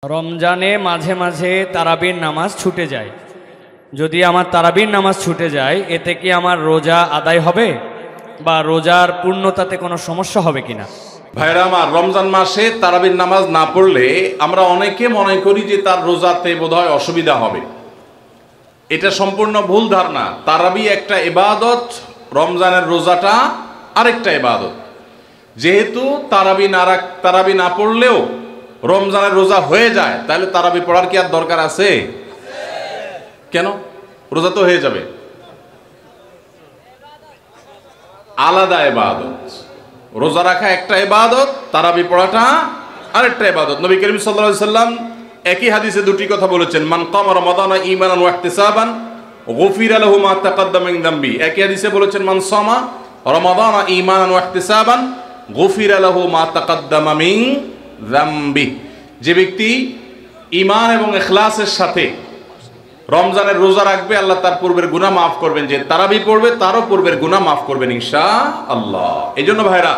রমজানে মাঝে মাঝে তারাবির নামাজ ছুটে যায়। যদি আমার তারাবির নামাজ ছুটে যায় এতে কি আমার রোজা আদায় হবে বা রোজার পূর্ণতাতে কোনো সমস্যা হবে কিনা? ভাইরা আমার, রমজান মাসে তারাবির নামাজ না পড়লে আমরা অনেকে মনে করি যে তার রোজাতে বোধহয় অসুবিধা হবে। এটা সম্পূর্ণ ভুল ধারণা। তারাবি একটা ইবাদত, রমজানের রোজাটা আরেকটা ইবাদত। যেহেতু তারাবি না পড়লেও রমজানের রোজা হয়ে যায়, তাহলে তারাবি পড়ার কি আর দরকার আছে? কেন? রোজা তো হয়ে যাবে। আলাদা ইবাদত। রোজা রাখা একটা ইবাদত, তারাবি পড়াটা আরেকটা ইবাদত। নবী করিম সাল্লাল্লাহু আলাইহি সাল্লাম একই হাদিসে দুটি কথা বলেছেন, মান কামা রমাদানা ঈমানান ওয়া ইহতিসাবান গুফিরা লাহু মা তাকাদ্দামা মিন যামবি। একই হাদিসে বলেছেন, মান সামা রমাদানা ঈমানান ওয়া ইহতিসাবান গুফিরা লাহু মা তাকাদ্দামা মিন যামবি। যে ব্যক্তি ঈমান এবং ইখলাসের সাথে রমজানের রোজা রাখবে, আল্লাহ তার পূর্বের গুনাহ মাফ করবেন। যে তারাবি পড়বে তারও পূর্বের গুনাহ মাফ করবেন ইনশাআল্লাহ। এইজন্য ভাইরা,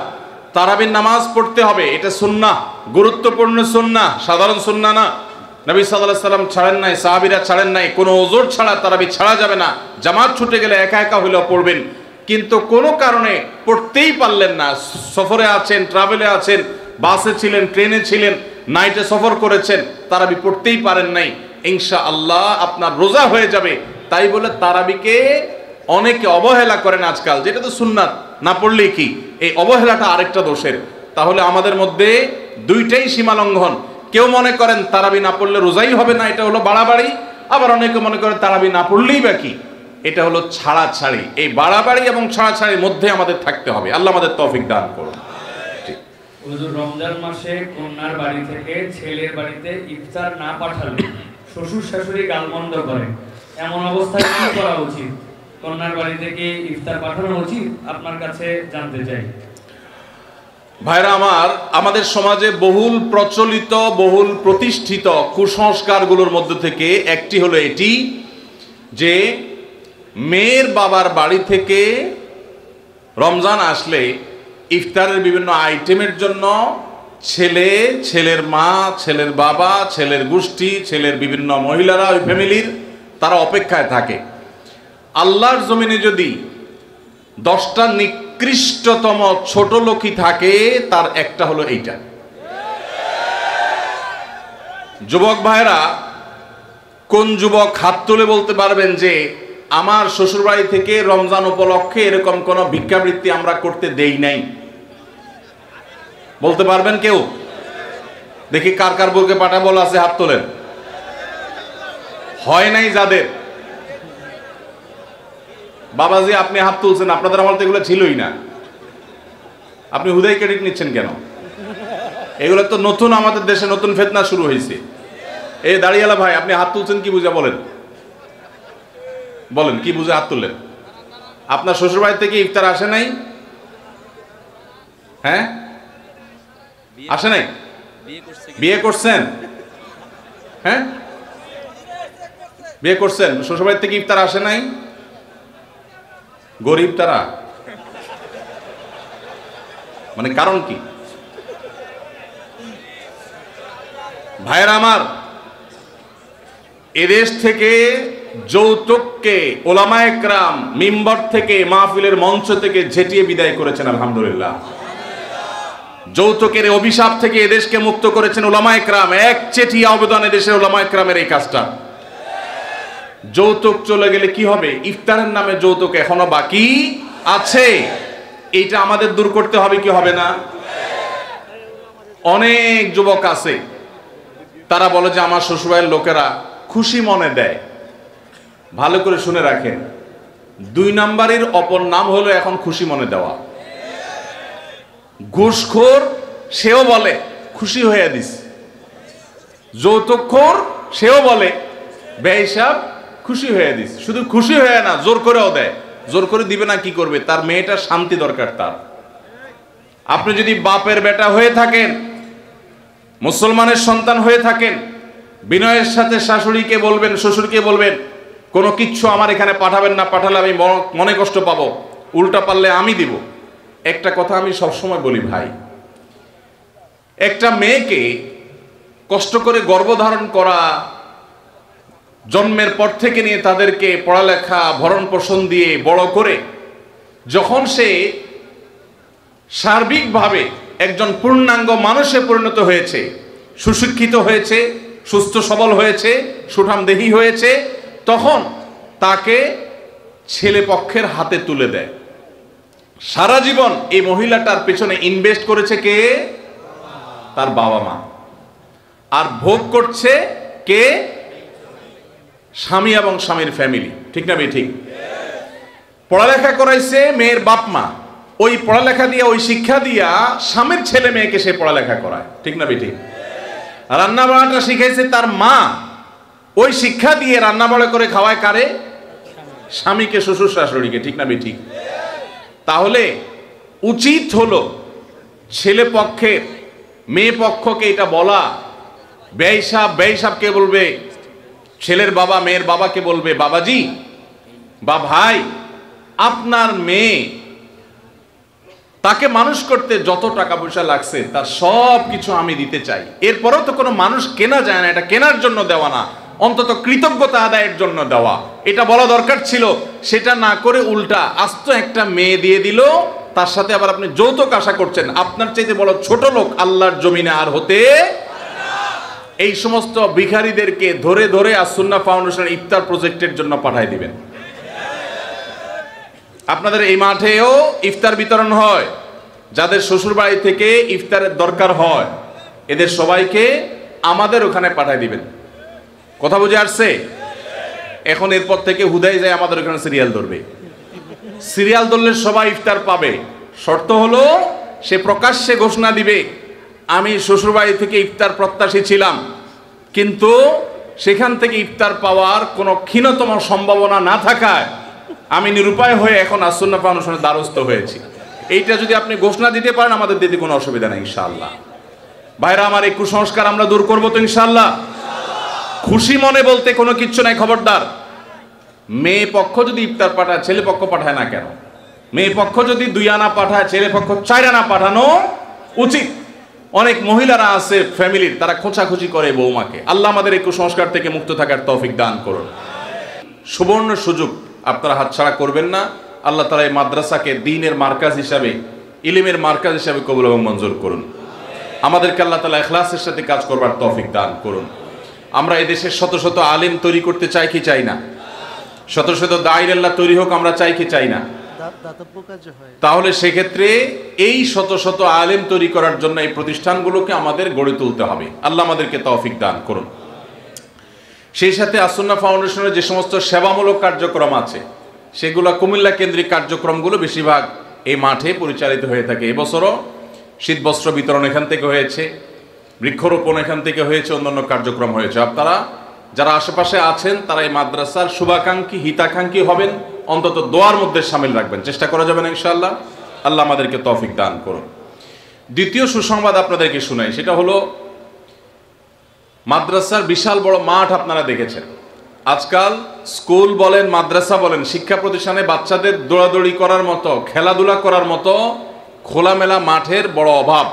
তারাবির নামাজ পড়তে হবে। এটা সুন্নাহ, গুরুত্বপূর্ণ সুন্নাহ, সাধারণ সুন্নাহ না। নবী সাল্লাল্লাহু আলাইহি সাল্লাম ছাড়েন নাই, সাহাবীরা ছাড়েন নাই। কোনো ওযর ছাড়া তারাবি ছাড়া যাবে না। জামাত ছুটে গেলে একা একা হলেও পড়বেন, কিন্তু কোনো কারণে পড়তেই পারলেন না, সফরে আছেন, ট্রাভেলে আছেন, বাসে ছিলেন, ট্রেনে ছিলেন, নাইটে সফর করেছেন, তারাবি পড়তেই পারেন নাই, ইনশাআল্লাহ আপনার রোজা হয়ে যাবে। তাই বলে তারাবিকে অনেকে অবহেলা করেন আজকাল, যেটা তো সুন্নাত, না পড়লেই কি? এই অবহেলাটা আরেকটা দোষের। তাহলে আমাদের মধ্যে দুইটাই সীমা লঙ্ঘন। কেউ মনে করেন তারাবি না পড়লে রোজাই হবে না, এটা হলো বাড়াবাড়ি। আবার অনেকে মনে করেন তারাবি না পড়লেই বা কি, এটা হলো ছাড়াছাড়ি। এই বাড়াবাড়ি এবং ছাড়াছাড়ির মধ্যে আমাদের থাকতে হবে। আল্লাহ আমাদের তৌফিক দান করুন। হুজুর, রমজান মাসে কন্যার বাড়ি থেকে ছেলের বাড়িতে ইফতার না পাঠালে শ্বশুর শাশুড়ি গালমন্দ করে, এমন অবস্থায় কি করা উচিত? কন্যার বাড়ি থেকে ইফতার পাঠানো উচিত? আপনার কাছে জানতে চাই। ভাইরা আমার, আমাদের সমাজে বহুল প্রচলিত, বহুল প্রতিষ্ঠিত কুসংস্কারগুলোর মধ্যে থেকে একটি হলো এটি যে মেয়ের বাবার বাড়ি থেকে রমজান আসলে ইফতারের বিভিন্ন আইটেমের জন্য ছেলে, ছেলের মা, ছেলের বাবা, ছেলের গোষ্ঠী, ছেলের বিভিন্ন মহিলারা, ওই ফ্যামিলির তারা অপেক্ষায় থাকে। আল্লাহর জমিনে যদি 10টা নিকৃষ্টতম ছোট লোকই থাকে, তার একটা হলো এইটা। যুবক ভাইরা, কোন যুবক হাত তুলে বলতে পারবেন যে আমার শ্বশুরবাড়ি থেকে রমজান উপলক্ষে এরকম কোন ভিক্ষাবৃত্তি আমরা করতে দেই নাই? বলতে পারবেন কেউ? দেখি কার কার বুকে পাটা বলা আছে, হাত তোলেন। হয় নাই যাদের। বাবাজি, আপনি হাত তুলছেন, আপনাদের আমল তো এগুলো ছিলই না। আপনি হুদাই ক্রেডিট নিচ্ছেন কেন? এগুলো তো নতুন, আমাদের দেশে নতুন ফিতনা শুরু হয়েছে। এই দাঁড়িয়ালা ভাই, আপনি হাত তুলছেন কি বুঝা? বলেন বলেন, কি বুঝে হাত তুললেন? আপনার শ্বশুরবাড়ি থেকে ইফতার আসে নাই? হ্যাঁ, আসে নাই? বিয়ে করছেন? হ্যাঁ, বিয়ে করছেন, শ্বশুরবাড়ি থেকে ইফতার আসে নাই? গরিব তারা, মানে কারণ কি? ভাইয়েরা আমার, এদেশ থেকে যৌতুককে ওলামায়ে কেরাম মিম্বর থেকে, মাহফিলের মঞ্চ থেকে ঝেঁটিয়ে বিদায় করেছেন, আলহামদুলিল্লাহ। যৌতুকের অভিশাপ থেকে এদেশকে মুক্ত করেছেন ওলামায়ে কেরাম। একচেটিয়া অবদান এদেশের ওলামায়ে কেরামের এই কাজটা। যৌতুক চলে গেলে কি হবে? ইফতারের নামে যৌতুক এখনো বাকি আছে। এইটা আমাদের দূর করতে হবে কি হবে না? অনেক যুবক আছে, তারা বলে যে আমার শ্বশুরবাড়ির লোকেরা খুশি মনে দেয়। ভালো করে শুনে রাখেন, 2 নাম্বারের অপর নাম হলো এখন খুশি মনে দেওয়া। ঘুষখোর সেও বলে খুশি হয়ে দিস, যৌতুকখোর সেও বলে বেহিসাব খুশি হয়ে দিস। শুধু খুশি হয়ে না, জোর করেও দেয়। জোর করে দিবে না, কি করবে? তার মেয়েটার শান্তি দরকার তার। আপনি যদি বাপের বেটা হয়ে থাকেন, মুসলমানের সন্তান হয়ে থাকেন, বিনয়ের সাথে শাশুড়িকে বলবেন, শ্বশুরকে বলবেন, কোনো কিচ্ছু আমার এখানে পাঠাবেন না, পাঠালে আমি মনে কষ্ট পাবো, উল্টা পারলে আমি দিব। একটা কথা আমি সবসময় বলি ভাই, একটা মেয়েকে কষ্ট করে গর্ভধারণ করা, জন্মের পর থেকে নিয়ে তাদেরকে পড়ালেখা ভরণ পোষণ দিয়ে বড় করে যখন সে সার্বিকভাবে একজন পূর্ণাঙ্গ মানুষে পরিণত হয়েছে, সুশিক্ষিত হয়েছে, সুস্থ সবল হয়েছে, সুঠামদেহী হয়েছে, তখন তাকে ছেলে পক্ষের হাতে তুলে দেয়। সারা জীবন এই মহিলাটার পেছনে ইনভেস্ট করেছে কে? তার বাবা মা। আর ভোগ করছে কে? স্বামী এবং স্বামীর ফ্যামিলি। ঠিক না ঠিক? পড়ালেখা করাইছে মেয়ের বাপ মা, ওই পড়ালেখা দিয়ে, ওই শিক্ষা দিয়া স্বামীর ছেলে মেয়েকে সে পড়ালেখা করায়। ঠিক না ঠিক? রান্না বান্নাটা শিখাইছে তার মা, ওই শিক্ষা দিয়ে রান্না বাড়া করে খাওয়ায় কারে? স্বামীকে, শ্বশুর শাশুড়িকে। ঠিক না ঠিক? তাহলে উচিত হলো ছেলে পক্ষের মেয়ে পক্ষকে এটা বলা, বেই সাহেবকে বলবে, ছেলের বাবা মেয়ের বাবাকে বলবে, বাবাজি বা ভাই, আপনার মেয়ে তাকে মানুষ করতে যত টাকা পয়সা লাগছে তার সব কিছু আমি দিতে চাই। এরপরেও তো কোনো মানুষ কেনা যায় না, এটা কেনার জন্য দেওয়া না, অন্তত কৃতজ্ঞতা আদায়ের জন্য দেওয়া, এটা বলা দরকার ছিল। সেটা না করে উল্টা আস্ত একটা মেয়ে দিয়ে দিল, তার সাথে আবার আপনি যৌতুক আশা করছেন। আপনার চাইতে বড় ছোট লোক আল্লাহর জমিনে আর হতে। এই সমস্ত ভিখারিদেরকে ধরে ধরে আস-সুন্নাহ ফাউন্ডেশন ইফতার প্রজেক্টের জন্য পাঠায় দিবেন। আপনাদের এই মাঠেও ইফতার বিতরণ হয়, যাদের শ্বশুর বাড়ি থেকে ইফতারের দরকার হয় এদের সবাইকে আমাদের ওখানে পাঠায় দিবেন। কথা বুঝে আসছে? এখন এরপর থেকে হুদাই যায় আমাদের ওখানে সিরিয়াল ধরবে। সিরিয়াল ধরলে সবাই ইফতার পাবে। শর্ত হলো সে প্রকাশ্যে ঘোষণা দিবে, আমি শ্বশুরবাড়ি থেকে ইফতার প্রত্যাশী ছিলাম, কিন্তু সেখান থেকে ইফতার পাওয়ার কোনো ক্ষীণতম সম্ভাবনা না থাকায় আমি নিরুপায় হয়ে এখন আস-সুন্নাহ ফাউন্ডেশনের দ্বারস্থ হয়েছি। এইটা যদি আপনি ঘোষণা দিতে পারেন আমাদের দিতে কোনো অসুবিধা নেই ইনশাআল্লাহ। ভাইরা আমার, এই কুসংস্কার আমরা দূর করবো তো ইনশাআল্লাহ। খুশি মনে বলতে কোনো কিচ্ছু নাই। খবরদার, মেয়ে পক্ষ যদি ইফতার পাঠায় ছেলে পক্ষ পাঠায় না কেন? মেয়ে পক্ষ যদি 2 আনা পাঠায় ছেলে পক্ষ 4 আনা পাঠানো উচিত। অনেক মহিলারা আছে ফ্যামিলির, তারা খোঁচাখুচি করে বৌমাকে। আল্লাহ আমাদের এই কুসংস্কার থেকে মুক্ত থাকার তৌফিক দান করুন। সুবর্ণ সুযোগ আপনারা হাতছাড়া করবেন না। আল্লাহ তাআলা এই মাদ্রাসাকে দ্বীনের মার্কাজ হিসাবে, ইলমের মার্কাজ হিসাবে কবুল এবং মঞ্জুর করুন। আমাদেরকে আল্লাহ তাআলা ইখলাসের সাথে কাজ করবার তৌফিক দান করুন। আমরা এই দেশের শত শত আলেম তৈরি করতে চাই কি চাই না? শত শত দায়ীর আল্লাহ তৈরি হোক আমরা চাই কি চাই না? তাহলে সেক্ষেত্রে এই শত শত আলেম তৈরি করার জন্য এই প্রতিষ্ঠানগুলোকে আমাদের গড়ে তুলতে হবে। আল্লাহ আমাদেরকে তৌফিক দান করুন। সেই সাথে আস-সুন্নাহ ফাউন্ডেশনের যে সমস্ত সেবামূলক কার্যক্রম আছে সেগুলো কুমিল্লা কেন্দ্রিক কার্যক্রমগুলো বেশিরভাগ এই মাঠে পরিচালিত হয়ে থাকে। এবছরও শীতবস্ত্র বিতরণ এখান থেকে হয়েছে, বৃক্ষরোপণ এখান থেকে হয়েছে, অন্যান্য কার্যক্রম হয়েছে। আপনারা যারা আশেপাশে আছেন তারা এই মাদ্রাসার শুভাকাঙ্ক্ষী হিতাকাঙ্ক্ষী হবেন, অন্তত দোয়ার মধ্যে সামিল রাখবেন, চেষ্টা করা যাবে না ইনশাআল্লাহ। আল্লাহ আমাদেরকে তৌফিক দান করুন। দ্বিতীয় সুসংবাদ আপনাদেরকে শোনাই, সেটা হলো মাদ্রাসার বিশাল বড় মাঠ আপনারা দেখেছেন। আজকাল স্কুল বলেন মাদ্রাসা বলেন শিক্ষা প্রতিষ্ঠানে বাচ্চাদের দৌড়াদৌড়ি করার মতো, খেলাধুলা করার মতো খোলামেলা মাঠের বড় অভাব।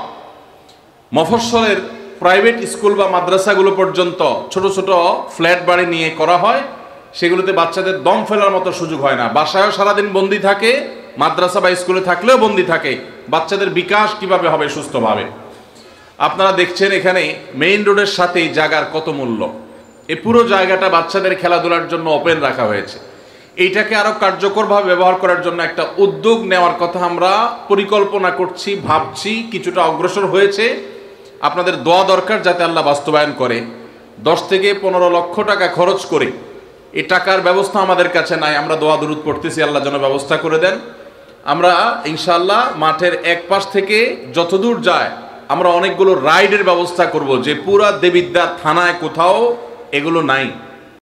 মফস্বলের প্রাইভেট স্কুল বা মাদ্রাসাগুলো পর্যন্ত ছোট ছোট ফ্ল্যাট বাড়ি নিয়ে করা হয়, সেগুলোতে বাচ্চাদের দম ফেলার মতো সুযোগ হয় না। বাসায়ও সারাদিন বন্দি থাকে, মাদ্রাসা বা স্কুলে থাকলেও বন্দি থাকে। বাচ্চাদের বিকাশ কিভাবে হবে সুস্থভাবে? আপনারা দেখছেন এখানে মেইন রোডের সাথেই জায়গার কত মূল্য। এই পুরো জায়গাটা বাচ্চাদের খেলাধুলার জন্য ওপেন রাখা হয়েছে। এইটাকে আরো কার্যকরভাবে ব্যবহার করার জন্য একটা উদ্যোগ নেওয়ার কথা আমরা পরিকল্পনা করছি, ভাবছি, কিছুটা অগ্রসর হয়েছে। আপনাদের দোয়া দরকার যাতে আল্লাহ বাস্তবায়ন করে। 10 থেকে 15 লক্ষ টাকা খরচ করে, এই টাকার ব্যবস্থা আমাদের কাছে নাই, আমরা দোয়া দুরুদ পড়তেছি আল্লাহ যেন ব্যবস্থা করে দেন। আমরা ইনশাআল্লাহ মাঠের এক পাশ থেকে যতদূর যায় আমরা অনেকগুলো রাইডের ব্যবস্থা করব, যে পুরা দেবিদ্বার থানায় কোথাও এগুলো নাই।